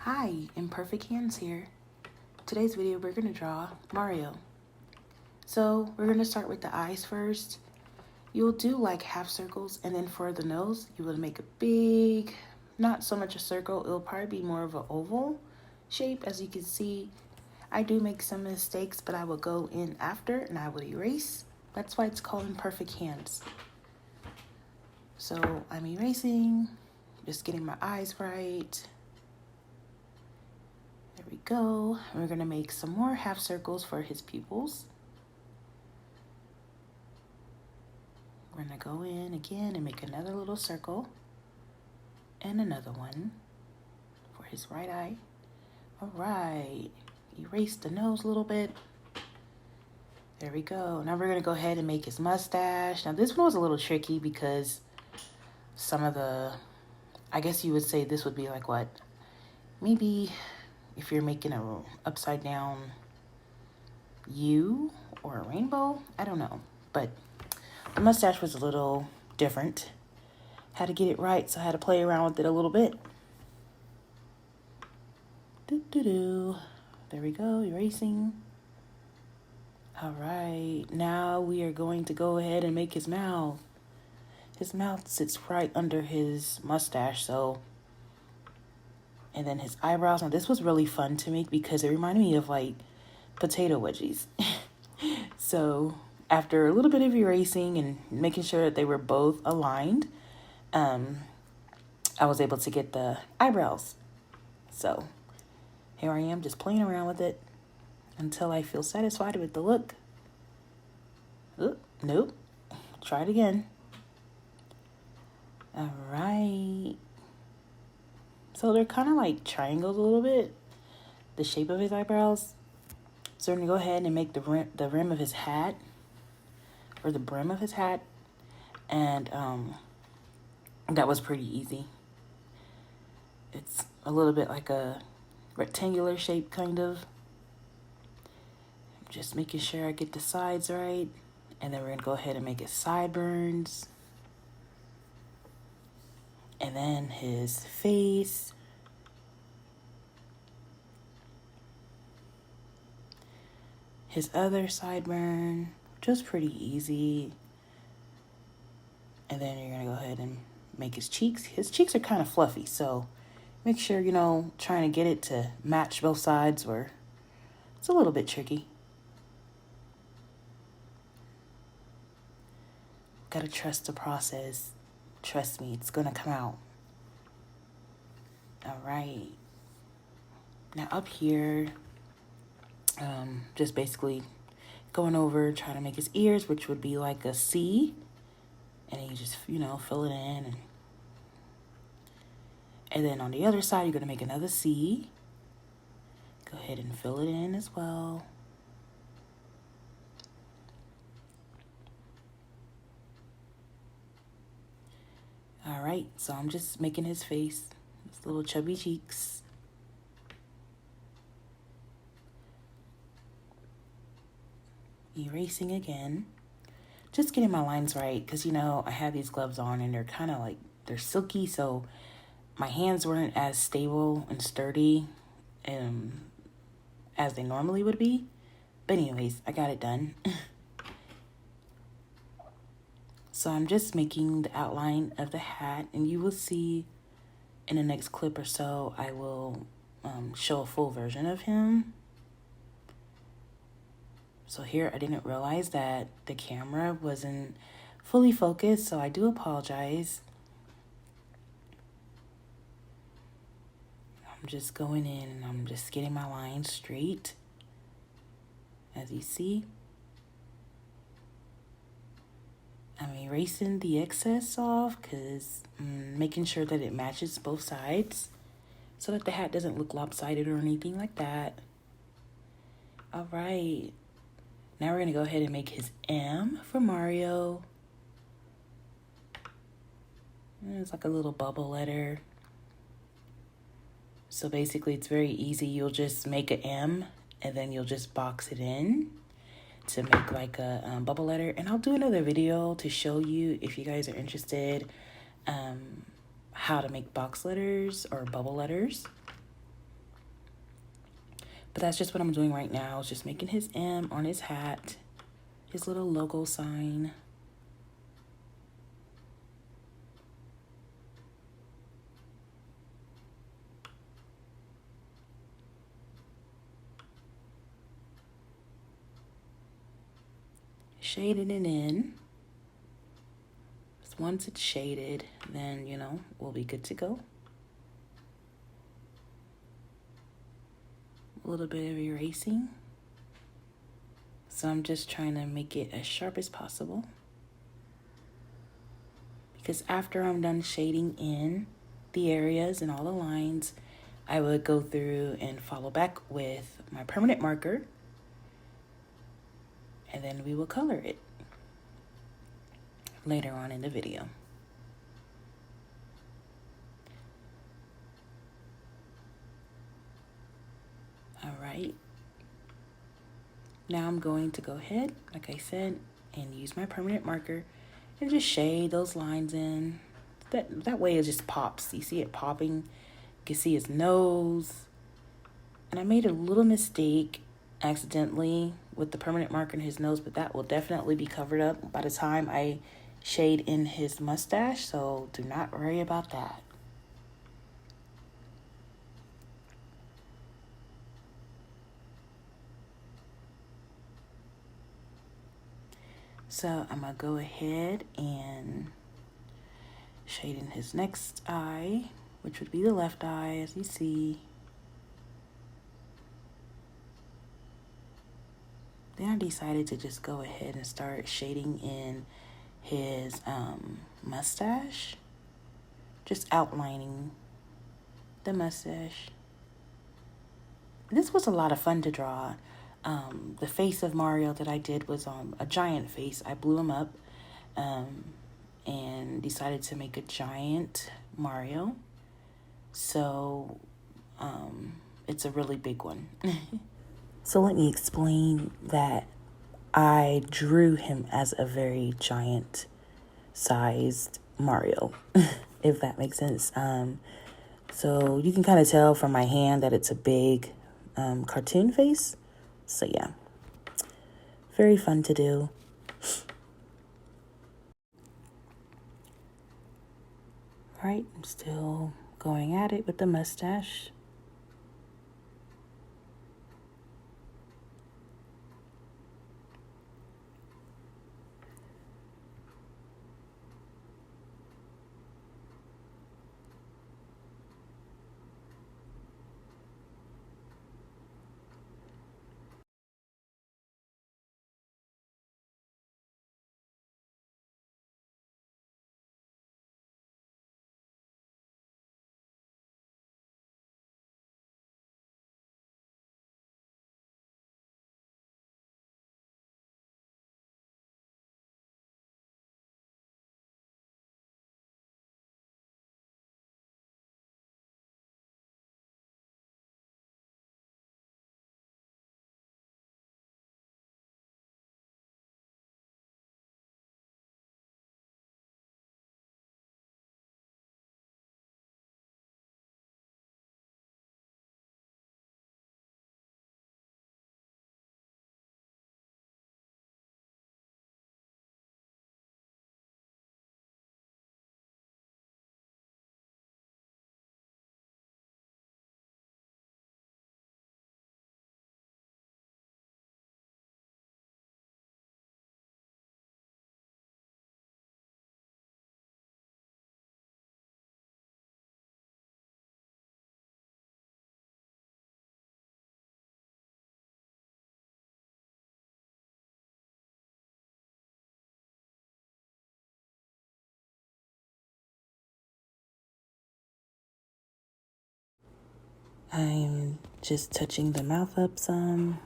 Hi, Imperfect Hands here. Today's video we're going to draw Mario. So we're going to start with the eyes first. You'll do like half circles, and then for the nose you will make a big, not so much a circle, it'll probably be more of an oval shape. As you can see, I do make some mistakes, but I will go in after and I will erase. That's why it's called Imperfect Hands. So I'm erasing, just getting my eyes right. There we go. We're going to make some more half circles for his pupils. We're going to go in again and make another little circle and another one for his right eye. All right. Erase the nose a little bit. There we go. Now we're going to go ahead and make his mustache. Now this one was a little tricky because some of the, I guess you would say this would be like what? Maybe if you're making a upside down U or a rainbow, I don't know. But the mustache was a little different. Had to get it right, so I had to play around with it a little bit. There we go, erasing. All right, now we are going to go ahead and make his mouth. His mouth sits right under his mustache, so. And then his eyebrows. Now this was really fun to make because it reminded me of like potato wedgies. So after a little bit of erasing and making sure that they were both aligned, I was able to get the eyebrows. So here I am just playing around with it until I feel satisfied with the look. Nope. Try it again. All right. So they're kind of like triangles a little bit, the shape of his eyebrows. So we're going to go ahead and make the rim of his hat, or the brim of his hat. And that was pretty easy. It's a little bit like a rectangular shape, kind of. Just making sure I get the sides right. And then we're going to go ahead and make his sideburns. And then his face. His other sideburn, just pretty easy. And then you're going to go ahead and make his cheeks. His cheeks are kind of fluffy, so make sure, trying to get it to match both sides, or it's a little bit tricky. Gotta trust the process. Trust me, it's gonna come out. All right. Now up here, just basically going over, trying to make his ears, which would be like a C. And you just, fill it in. And then on the other side, you're going to make another C. Go ahead and fill it in as well. All right, so I'm just making his face, his little chubby cheeks. Erasing again. Just getting my lines right, because, I have these gloves on and they're kind of like, they're silky, so my hands weren't as stable and sturdy as they normally would be. But anyways, I got it done. So I'm just making the outline of the hat, and you will see in the next clip or so, I will show a full version of him. So here I didn't realize that the camera wasn't fully focused, so I do apologize. I'm just going in and I'm just getting my lines straight, as you see. I'm erasing the excess off because making sure that it matches both sides so that the hat doesn't look lopsided or anything like that. All right. Now we're going to go ahead and make his M for Mario. And it's like a little bubble letter. So basically it's very easy. You'll just make an M and then you'll just box it in to make like a bubble letter. And I'll do another video to show you, if you guys are interested, how to make box letters or bubble letters. But that's just what I'm doing right now. Is just making his M on his hat, his little logo sign. Shading it in. Once it's shaded, then, you know, we'll be good to go. A little bit of erasing. So I'm just trying to make it as sharp as possible. Because after I'm done shading in the areas and all the lines, I would go through and follow back with my permanent marker. And then we will color it later on in the video. All right. Now I'm going to go ahead, like I said, and use my permanent marker and just shade those lines in. That way it just pops. You see it popping. You can see his nose. And I made a little mistake accidentally with the permanent marker in his nose, but that will definitely be covered up by the time I shade in his mustache, so do not worry about that. So I'm gonna go ahead and shade in his next eye, which would be the left eye, as you see. Then I decided to just go ahead and start shading in his mustache, just outlining the mustache. This was a lot of fun to draw. The face of Mario that I did was a giant face. I blew him up and decided to make a giant Mario. So it's a really big one. So let me explain that I drew him as a very giant sized Mario, if that makes sense. So you can kind of tell from my hand that it's a big cartoon face. So yeah, very fun to do. All right, I'm still going at it with the mustache. I'm just touching the mouth up some,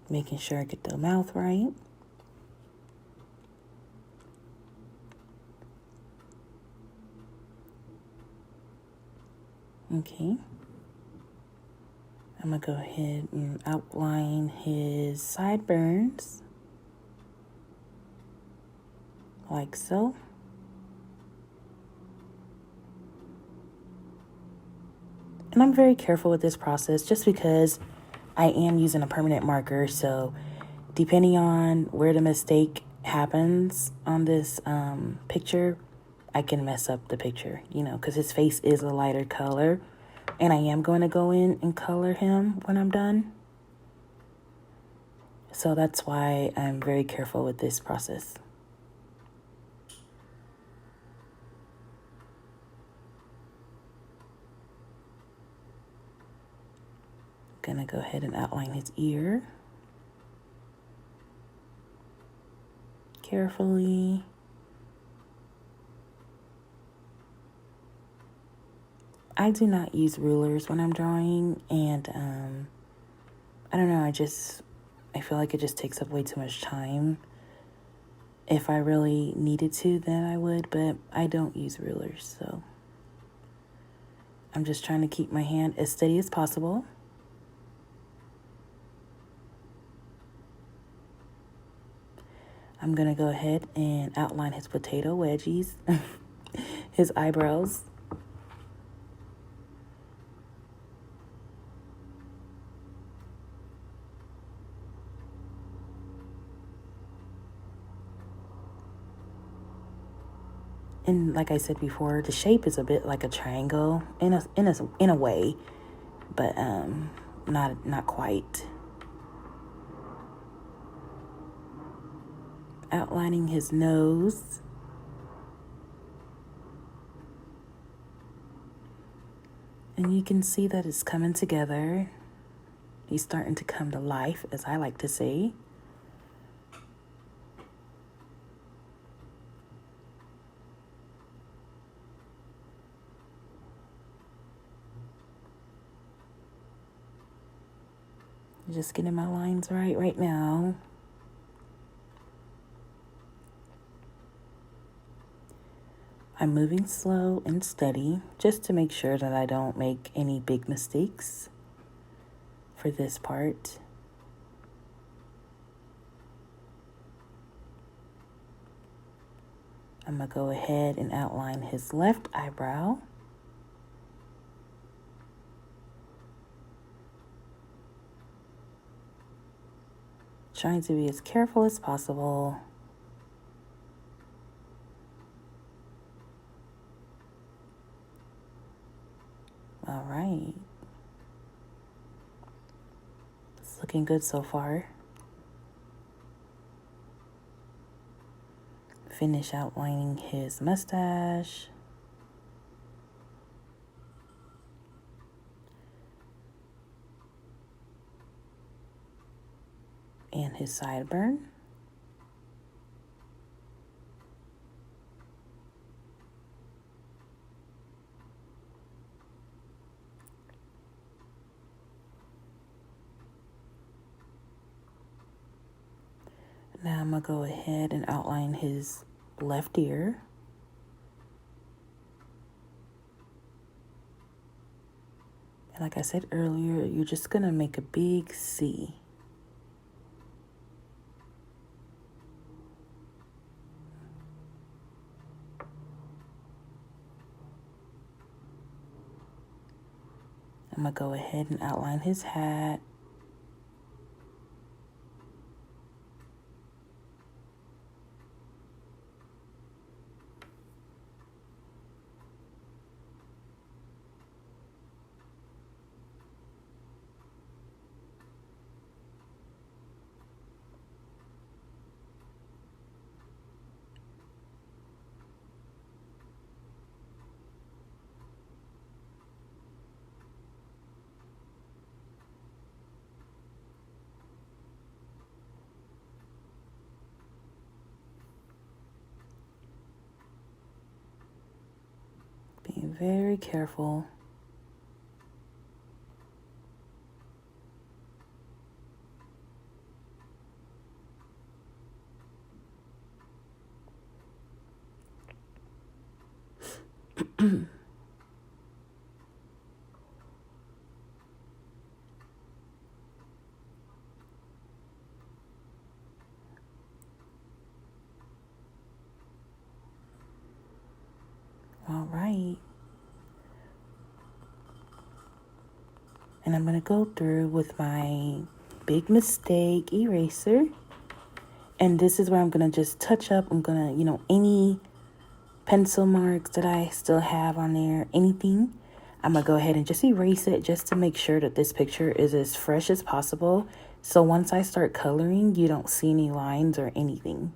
making sure I get the mouth right. Okay. I'm gonna go ahead and outline his sideburns, like so. And I'm very careful with this process just because I am using a permanent marker. So depending on where the mistake happens on this picture, I can mess up the picture, because his face is a lighter color. And I am going to go in and color him when I'm done. So that's why I'm very careful with this process. Gonna go ahead and outline his ear carefully. I do not use rulers when I'm drawing, and I don't know, I feel like it just takes up way too much time. If I really needed to, then I would, but I don't use rulers, so I'm just trying to keep my hand as steady as possible. I'm gonna go ahead and outline his potato wedgies, his eyebrows. And like I said before, the shape is a bit like a triangle in a way, but not quite. Outlining his nose. And you can see that it's coming together. He's starting to come to life, as I like to say. Just getting my lines right now. I'm moving slow and steady just to make sure that I don't make any big mistakes for this part. I'm going to go ahead and outline his left eyebrow. Trying to be as careful as possible. All right. It's looking good so far. Finish outlining his mustache. And his sideburn. Now I'm going to go ahead and outline his left ear. And like I said earlier, you're just going to make a big C. I'm going to go ahead and outline his hat. Being very careful. All right. And I'm going to go through with my Big Mistake eraser. And this is where I'm going to just touch up. I'm going to, any pencil marks that I still have on there, anything, I'm going to go ahead and just erase it just to make sure that this picture is as fresh as possible. So once I start coloring, you don't see any lines or anything.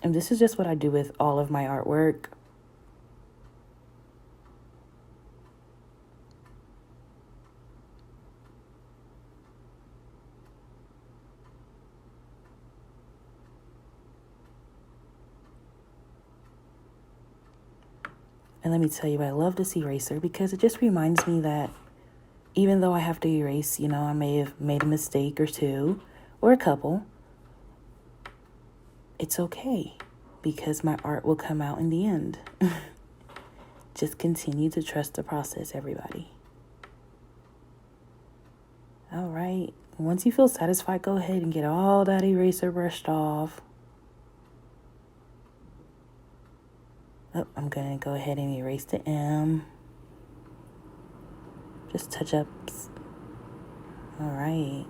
And this is just what I do with all of my artwork. And let me tell you, I love this eraser because it just reminds me that even though I have to erase, I may have made a mistake or two or a couple, it's okay because my art will come out in the end. Just continue to trust the process, everybody. All right. Once you feel satisfied, go ahead and get all that eraser brushed off. Oh, I'm going to go ahead and erase the M. Just touch-ups. All right.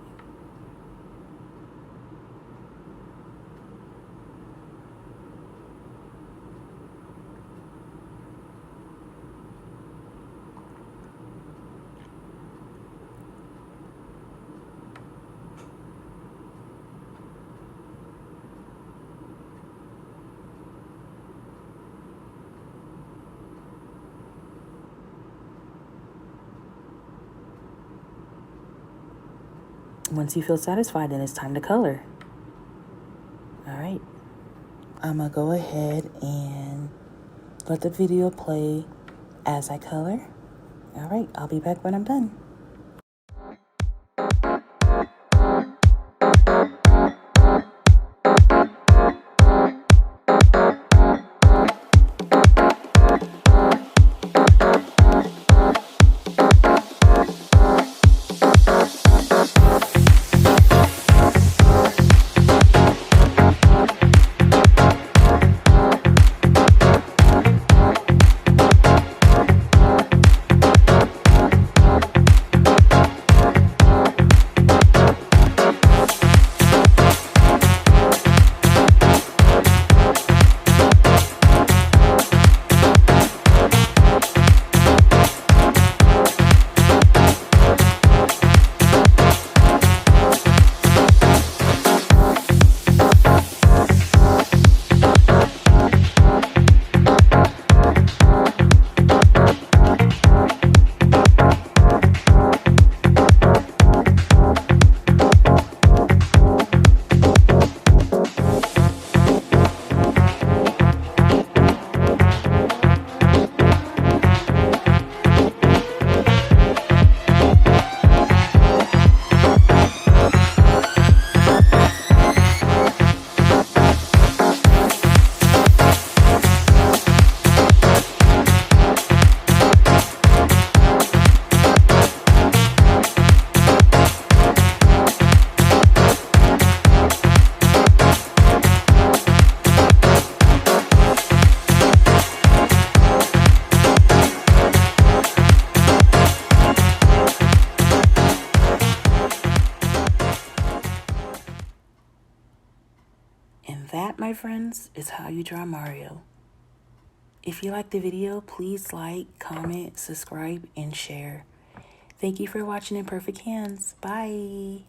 Once you feel satisfied, then it's time to color. All right. I'm going to go ahead and let the video play as I color. All right. I'll be back when I'm done. And that, my friends, is how you draw Mario. If you liked the video, please like, comment, subscribe, and share. Thank you for watching In Perfect Hands. Bye.